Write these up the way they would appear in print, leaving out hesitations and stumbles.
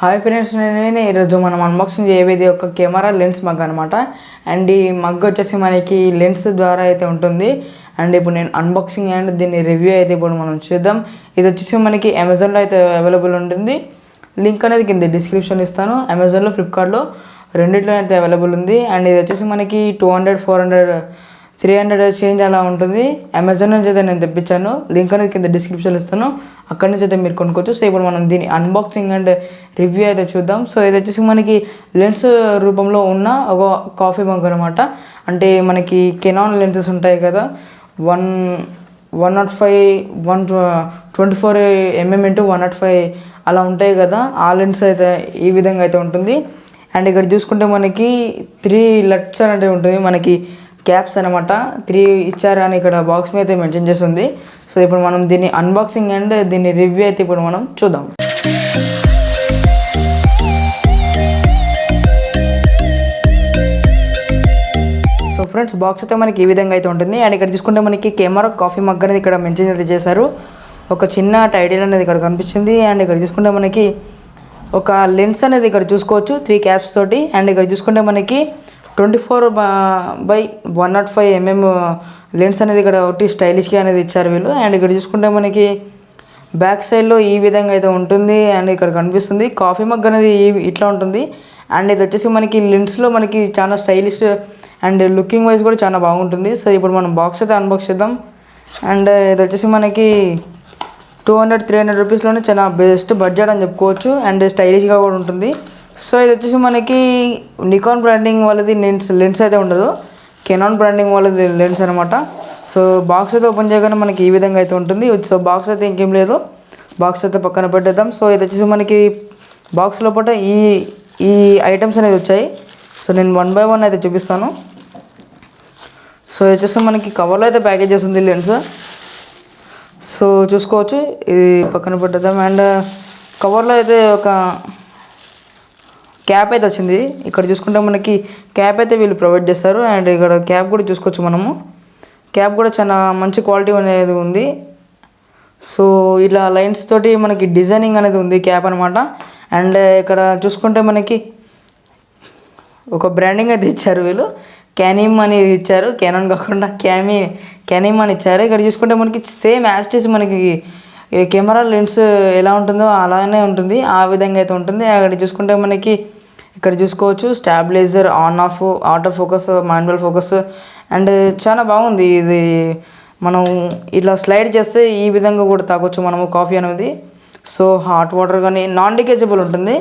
Hi friends, నేను ఈరోజు మనం అన్బాక్సింగ్ చేయబోయేది ఒక కెమెరా లెన్స్ మగ్ అనమాట. అండ్ ఈ మగ్ వచ్చేసి మనకి లెన్స్ ద్వారా అయితే ఉంటుంది. అండ్ ఇప్పుడు నేను అన్బాక్సింగ్ అండ్ దీన్ని రివ్యూ అయితే ఇప్పుడు మనం చూద్దాం. ఇది వచ్చేసి మనకి అమెజాన్లో అయితే అవైలబుల్ ఉంటుంది. లింక్ అనేది కింద డిస్క్రిప్షన్ ఇస్తాను. అమెజాన్లో, ఫ్లిప్కార్ట్లో రెండిట్లో అయితే అవైలబుల్ ఉంది. అండ్ ఇది వచ్చేసి మనకి 200, 400, 300 చేంజ్ అలా ఉంటుంది. అమెజాన్ నుంచి అయితే నేను తెప్పించాను. లింక్ అనేది కింద డిస్క్రిప్షన్ ఇస్తాను, అక్కడి నుంచి అయితే మీరు కొనుక్కోవచ్చు. సో ఇప్పుడు మనం దీని అన్బాక్సింగ్ అండ్ రివ్యూ అయితే చూద్దాం. సో ఇది వచ్చేసి మనకి లెన్స్ రూపంలో ఉన్న ఒక కాఫీ మగ్ అనమాట. అంటే మనకి కెనాన్ లెన్సెస్ ఉంటాయి కదా, 105, 124mm x 105 అలా ఉంటాయి కదా, ఆ లెన్స్ అయితే ఈ విధంగా అయితే ఉంటుంది. అండ్ ఇక్కడ చూసుకుంటే మనకి 3 లట్స్ అనేది ఉంటుంది. మనకి క్యాప్స్ అనమాట 3 ఇచ్చారు అని ఇక్కడ బాక్స్ మీద అయితే మెన్షన్ చేస్తుంది. సో ఇప్పుడు మనం దీన్ని అన్బాక్సింగ్ అండ్ దీన్ని రివ్యూ అయితే ఇప్పుడు మనం చూద్దాం. సో ఫ్రెండ్స్, బాక్స్ అయితే మనకి ఈ విధంగా అయితే ఉంటుంది. అండ్ ఇక్కడ చూసుకుంటే మనకి కెమెరా కాఫీ మగ్ అనేది ఇక్కడ మెన్షన్ అయితే చేశారు. ఒక చిన్న టైటిల్ అనేది ఇక్కడ కనిపించింది. అండ్ ఇక్కడ చూసుకుంటే మనకి ఒక లెన్స్ అనేది ఇక్కడ చూసుకోవచ్చు 3 క్యాప్స్ తోటి. అండ్ ఇక్కడ చూసుకుంటే మనకి 24/105mm లెన్స్ అనేది ఇక్కడ ఒకటి స్టైలిష్గా అనేది ఇచ్చారు వీళ్ళు. అండ్ ఇక్కడ చూసుకుంటే మనకి బ్యాక్ సైడ్లో ఈ విధంగా అయితే ఉంటుంది. అండ్ ఇక్కడ కనిపిస్తుంది కాఫీ మగ్ అనేది ఇట్లా ఉంటుంది. అండ్ ఇది వచ్చేసి మనకి లెన్స్లో మనకి చాలా స్టైలిష్ అండ్ లుకింగ్ వైజ్ కూడా చాలా బాగుంటుంది. సో ఇప్పుడు మనం బాక్స్ అయితే అన్బాక్స్ చేద్దాం. అండ్ ఇది వచ్చేసి మనకి 200-300 రూపీస్లోనే చాలా బెస్ట్ బడ్జెట్ అని చెప్పుకోవచ్చు. అండ్ స్టైలిష్గా కూడా ఉంటుంది. సో ఇది వచ్చేసి మనకి నికాన్ బ్రాండింగ్ వాళ్ళది లెన్స్ అయితే ఉండదు, కెనాన్ బ్రాండింగ్ వాళ్ళది లెన్స్ అనమాట. సో బాక్స్ అయితే ఓపెన్ చేయగానే మనకి ఈ విధంగా అయితే ఉంటుంది. సో బాక్స్ అయితే ఇంకేం లేదు, బాక్స్ అయితే పక్కన పెట్టేద్దాం. సో ఇది వచ్చేసి మనకి బాక్స్ లోపల ఈ ఐటమ్స్ అనేది వచ్చాయి. సో నేను 1 by 1 అయితే చూపిస్తాను. సో ఇది వచ్చేసి మనకి కవర్లో అయితే ప్యాకేజ్ చేస్తుంది లెన్స్. సో చూసుకోవచ్చు, ఇది పక్కన పెట్టేద్దాం. అండ్ కవర్లో అయితే ఒక క్యాప్ అయితే వచ్చింది. ఇక్కడ చూసుకుంటే మనకి క్యాప్ అయితే వీళ్ళు ప్రొవైడ్ చేస్తారు. అండ్ ఇక్కడ క్యాప్ కూడా చూసుకోవచ్చు మనము. క్యాప్ కూడా చాలా మంచి క్వాలిటీ అనేది ఉంది. సో ఇలా లైన్స్ తోటి మనకి డిజైనింగ్ అనేది ఉంది క్యాప్ అనమాట. అండ్ ఇక్కడ చూసుకుంటే మనకి ఒక బ్రాండింగ్ అయితే ఇచ్చారు వీళ్ళు, క్యానిమ్ అని ఇచ్చారు, కెనాన్ కాకుండా క్యానిమ్ అని ఇచ్చారు. ఇక్కడ చూసుకుంటే మనకి సేమ్ యాస్టిస్ మనకి కెమెరా లెన్స్ ఎలా ఉంటుందో అలానే ఉంటుంది, ఆ విధంగా అయితే ఉంటుంది. అక్కడ చూసుకుంటే మనకి ఇక్కడ చూసుకోవచ్చు stabiliser, on off, auto focus, manual focus. And చాలా బాగుంది ఇది. మనం ఇలా స్లైడ్ చేస్తే ఈ విధంగా కూడా తాగొచ్చు మనము కాఫీ అనేది. సో హాట్ వాటర్ కానీ నాన్ డికేజబుల్ ఉంటుంది.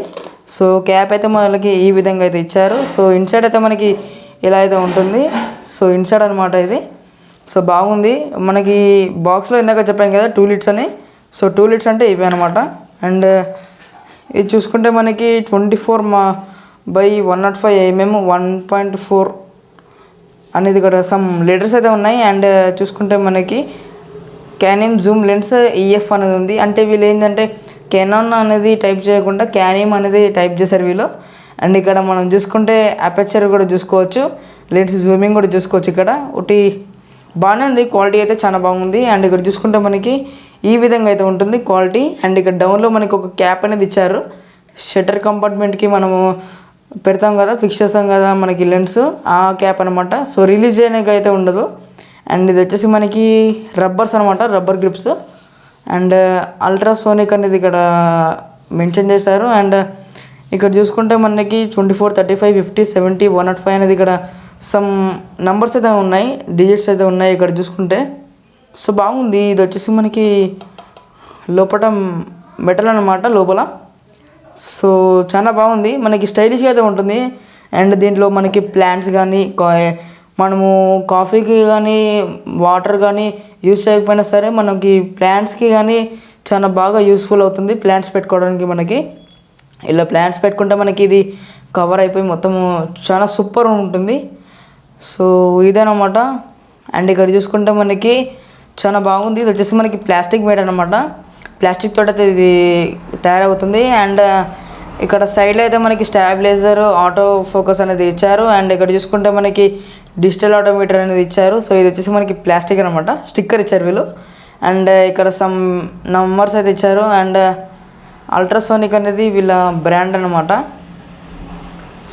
సో క్యాప్ అయితే మనకి ఈ విధంగా అయితే ఇచ్చారు. సో ఇన్సైడ్ అయితే మనకి ఇలా అయితే ఉంటుంది. సో ఇన్సైడ్ అనమాట ఇది. సో బాగుంది. మనకి బాక్స్లో ఇందాక చెప్పాను కదా 2 లిట్స్ అని. సో 2 లిట్స్ అంటే ఇవి అనమాట. అండ్ ఇది చూసుకుంటే మనకి 24/105mm 1.4 అనేది ఇక్కడ సమ్ లీటర్స్ అయితే ఉన్నాయి. అండ్ చూసుకుంటే మనకి క్యానిమ్ జూమ్ లెన్స్ EF అనేది ఉంది. అంటే వీళ్ళు ఏంటంటే కెనాన్ అనేది టైప్ చేయకుండా క్యానిమ్ అనేది టైప్ చేశారు వీళ్ళు. అండ్ ఇక్కడ మనం చూసుకుంటే అపెచర్ కూడా చూసుకోవచ్చు, లెన్స్ జూమింగ్ కూడా చూసుకోవచ్చు. ఇక్కడ ఒకటి బాగానే ఉంది, క్వాలిటీ అయితే చాలా బాగుంది. అండ్ ఇక్కడ చూసుకుంటే మనకి ఈ విధంగా అయితే ఉంటుంది క్వాలిటీ. అండ్ ఇక్కడ డౌన్లో మనకి ఒక క్యాప్ అనేది ఇచ్చారు, షట్టర్ కంపార్ట్మెంట్కి మనము పెడతాం కదా, ఫిక్స్ చేస్తాం కదా మనకి లెన్స్, ఆ క్యాప్ అనమాట. సో రిలీజ్ చేయడానికి అయితే ఉండదు. అండ్ ఇది వచ్చేసి మనకి రబ్బర్స్ అనమాట, రబ్బర్ గ్రిప్స్. అండ్ అల్ట్రాసోనిక్ అనేది ఇక్కడ మెన్షన్ చేశారు. అండ్ ఇక్కడ చూసుకుంటే మనకి 24, 35, 50, 70, 105 అనేది ఇక్కడ సమ్ నంబర్స్ అయితే ఉన్నాయి, డిజిట్స్ అయితే ఉన్నాయి ఇక్కడ చూసుకుంటే. సో బాగుంది. ఇది వచ్చేసి మనకి లోపల మెటల్ అనమాట లోపల. సో చాలా బాగుంది, మనకి స్టైలిష్గా అయితే ఉంటుంది. అండ్ దీంట్లో మనకి ప్లాంట్స్ కానీ మనము కాఫీకి కానీ వాటర్ కానీ యూస్ చేయకపోయినా సరే మనకి ప్లాంట్స్కి కానీ చాలా బాగా యూస్ఫుల్ అవుతుంది. ప్లాంట్స్ పెట్టుకోవడానికి మనకి ఇలా ప్లాంట్స్ పెట్టుకుంటే మనకి ఇది కవర్ అయిపోయి మొత్తము చాలా సూపర్ ఉంటుంది. సో ఇదేనమాట. అండ్ ఇక్కడ చూసుకుంటే మనకి చాలా బాగుంది. ఇది వచ్చేసి మనకి ప్లాస్టిక్ మేడ్ అనమాట, ప్లాస్టిక్ తోటి అయితే ఇది తయారవుతుంది. అండ్ ఇక్కడ సైడ్లో అయితే మనకి స్టాబిలైజర్, ఆటో ఫోకస్ అనేది ఇచ్చారు. అండ్ ఇక్కడ చూసుకుంటే మనకి డిజిటల్ ఆటోమీటర్ అనేది ఇచ్చారు. సో ఇది వచ్చేసి మనకి ప్లాస్టిక్ అనమాట, స్టిక్కర్ ఇచ్చారు వీళ్ళు. అండ్ ఇక్కడ సమ్ నంబర్స్ అయితే ఇచ్చారు. అండ్ అల్ట్రాసోనిక్ అనేది వీళ్ళ బ్రాండ్ అనమాట.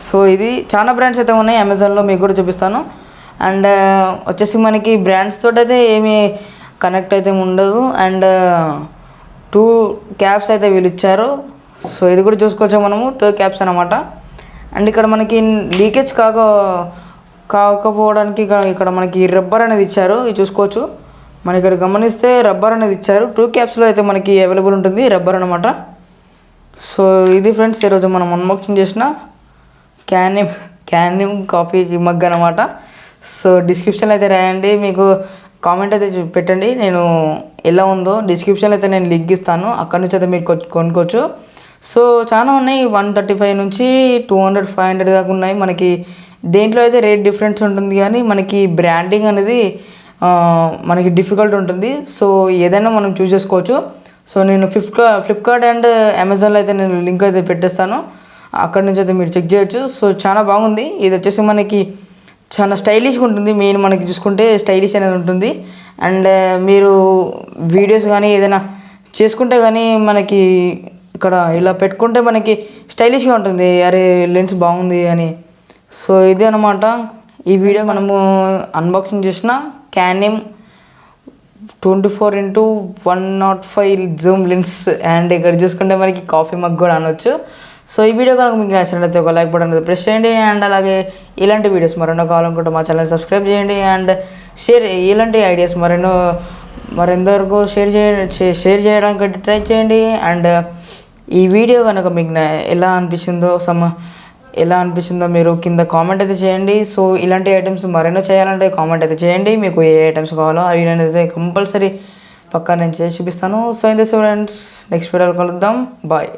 సో ఇది చాలా బ్రాండ్స్ అయితే ఉన్నాయి అమెజాన్లో, మీకు కూడా చూపిస్తాను. అండ్ వచ్చేసి మనకి బ్రాండ్స్ తోటి అయితే ఏమీ కనెక్ట్ అయితే ఉండదు. అండ్ 2 క్యాప్స్ అయితే వీళ్ళు ఇచ్చారు. సో ఇది కూడా చూసుకోవచ్చు మనము, 2 క్యాప్స్ అనమాట. అండ్ ఇక్కడ మనకి లీకేజ్ కాకపోవడానికి ఇక్కడ మనకి రబ్బర్ అనేది ఇచ్చారు, ఇది చూసుకోవచ్చు. మన ఇక్కడ గమనిస్తే రబ్బర్ అనేది ఇచ్చారు. 2 క్యాప్స్లో అయితే మనకి అవైలబుల్ ఉంటుంది రబ్బర్ అనమాట. సో ఇది ఫ్రెండ్స్ ఈరోజు మనం అన్బాక్సింగ్ చేసిన క్యానిమ్ కాఫీ మగ్ అనమాట. సో డిస్క్రిప్షన్లో అయితే రాయండి, మీకు కామెంట్ అయితే పెట్టండి నేను ఎలా ఉందో. డిస్క్రిప్షన్లో అయితే నేను లింక్ ఇస్తాను, అక్కడ నుంచి అయితే మీరు కొనుక్కోవచ్చు. సో చాలా ఉన్నాయి, 135 నుంచి 200, 500 దాకా ఉన్నాయి. మనకి దేంట్లో అయితే రేట్ డిఫరెన్స్ ఉంటుంది, కానీ మనకి బ్రాండింగ్ అనేది మనకి డిఫికల్ట్ ఉంటుంది. సో ఏదైనా మనం చూస్ చేసుకోవచ్చు. సో నేను ఫ్లిప్కార్ట్ అండ్ అమెజాన్లో అయితే నేను లింక్ అయితే పెట్టేస్తాను, అక్కడ నుంచి అయితే మీరు చెక్ చేయొచ్చు. సో చాలా బాగుంది. ఇది వచ్చేసి మనకి చాలా స్టైలిష్గా ఉంటుంది, మెయిన్ మనకి చూసుకుంటే స్టైలిష్ అనేది ఉంటుంది. అండ్ మీరు వీడియోస్ కానీ ఏదైనా చేసుకుంటే కానీ మనకి ఇక్కడ ఇలా పెట్టుకుంటే మనకి స్టైలిష్గా ఉంటుంది, అరే లెన్స్ బాగుంది అని. సో ఇది అనమాట ఈ వీడియో. మనము అన్బాక్సింగ్ చేసిన క్యానిమ్ 24x105 జూమ్ లెన్స్. అండ్ ఇక్కడ చూసుకుంటే మనకి కాఫీ మగ్ కూడా అనొచ్చు. సో ఈ వీడియో కనుక మీకు నచ్చినట్లయితే ఒక లైక్ బటన్ అనేది ప్రెస్ చేయండి. అండ్ అలాగే ఇలాంటి వీడియోస్ మరెన్నో కావాలనుకుంటే మా ఛానల్ సబ్స్క్రైబ్ చేయండి. అండ్ ఇలాంటి ఐడియాస్ మరెంతవరకు షేర్ చేయడానికి ట్రై చేయండి. అండ్ ఈ వీడియో కనుక మీకు ఎలా అనిపించిందో మీరు కింద కామెంట్ అయితే చేయండి. సో ఇలాంటి ఐటమ్స్ మరెన్నో చేయాలంటే కామెంట్ అయితే చేయండి, మీకు ఏ ఐటమ్స్ కావాలో అవి నేనైతే కంపల్సరీ పక్కా నేను చేసి చూపిస్తాను. So in this friends, next వీడియోలో కలుద్దాం, బాయ్.